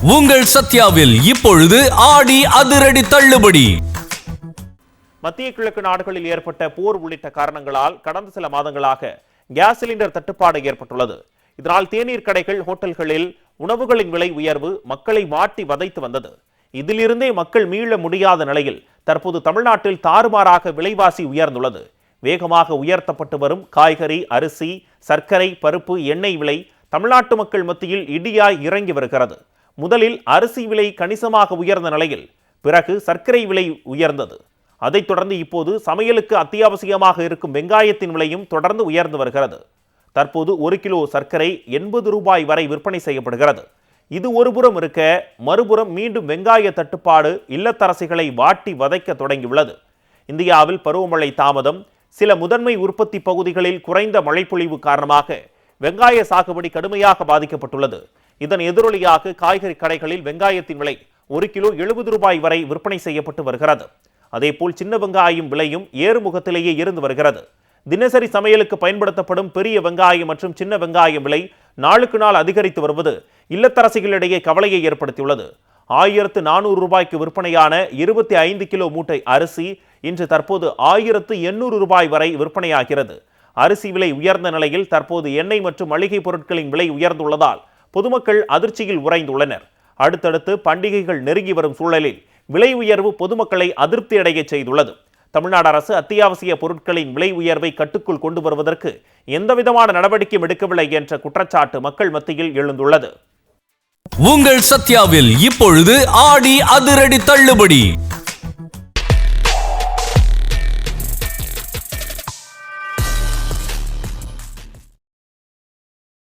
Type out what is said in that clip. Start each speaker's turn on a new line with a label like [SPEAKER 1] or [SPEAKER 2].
[SPEAKER 1] உங்கள் சத்யாவில் இப்பொழுது ஆடி அதிரடி தள்ளுபடி.
[SPEAKER 2] மத்திய கிழக்கு நாடுகளில் ஏற்பட்ட போர் உள்ளிட்ட காரணங்களால் கடந்த சில மாதங்களாக கேஸ் சிலிண்டர் தட்டுப்பாடு ஏற்பட்டுள்ளது. இதனால் தேநீர் கடைகள், ஹோட்டல்களில் உணவுகளின் விலை உயர்வு மக்களை வாட்டி வதைத்து வந்தது. இதிலிருந்தே மக்கள் மீள முடியாத நிலையில் தற்போது தமிழ்நாட்டில் தாறுமாறாக விலைவாசி உயர்ந்துள்ளது. வேகமாக உயர்த்தப்பட்டு வரும் காய்கறி, அரிசி, சர்க்கரை, பருப்பு, எண்ணெய் விலை தமிழ்நாட்டு மக்கள் மத்தியில் இடியாய் இறங்கி வருகிறது. முதலில் அரிசி விலை கணிசமாக உயர்ந்த நிலையில் பிறகு சர்க்கரை விலை உயர்ந்தது. அதைத் தொடர்ந்து இப்போது சமையலுக்கு அத்தியாவசியமாக இருக்கும் வெங்காயத்தின் விலையும் தொடர்ந்து உயர்ந்து வருகிறது. தற்போது 1 கிலோ சர்க்கரை 80 ரூபாய் வரை விற்பனை செய்யப்படுகிறது. இது ஒருபுறம் இருக்க, மறுபுறம் மீண்டும் வெங்காய தட்டுப்பாடு இல்லத்தரசிகளை வாட்டி வதைக்க தொடங்கியுள்ளது. இந்தியாவில் பருவமழை தாமதம், சில முதன்மை உற்பத்தி பகுதிகளில் குறைந்த மழைப்பொழிவு காரணமாக வெங்காய சாகுபடி கடுமையாக பாதிக்கப்பட்டுள்ளது. இதன் எதிரொலியாக காய்கறி கடைகளில் வெங்காயத்தின் விலை 1 கிலோ 70 ரூபாய் வரை விற்பனை செய்யப்பட்டு வருகிறது. அதேபோல் சின்ன வெங்காயம் விலையும் ஏறுமுகத்திலேயே இருந்து வருகிறது. தினசரி சமையலுக்கு பயன்படுத்தப்படும் பெரிய வெங்காயம் மற்றும் சின்ன வெங்காயம் விலை நாளுக்கு நாள் அதிகரித்து வருவது இல்லத்தரசிகளிடையே கவலையை ஏற்படுத்தியுள்ளது. 1400 ரூபாய்க்கு விற்பனையான 25 கிலோ மூட்டை அரிசி இன்று தற்போது 1800 ரூபாய் வரை விற்பனையாகிறது. அரிசி விலை உயர்ந்த நிலையில் தற்போது எண்ணெய் மற்றும் மளிகை பொருட்களின் விலை உயர்ந்துள்ளதால் பொதுமக்கள் அதிர்ச்சியில் உறைந்துள்ளனர். அடுத்தடுத்து பண்டிகைகள் நெருங்கி வரும் சூழலில் விலை உயர்வு பொதுமக்களை அதிருப்தி அடைய செய்துள்ளது. தமிழ்நாடு அரசு அத்தியாவசிய பொருட்களின் விலை உயர்வை கட்டுக்குள் கொண்டு வருவதற்கு எந்தவிதமான நடவடிக்கையும் எடுக்கவில்லை என்ற குற்றச்சாட்டு மக்கள் மத்தியில் எழுந்துள்ளது.
[SPEAKER 1] உங்கள் சத்யாவில் இப்பொழுது ஆடி அதிரடி தள்ளுபடி.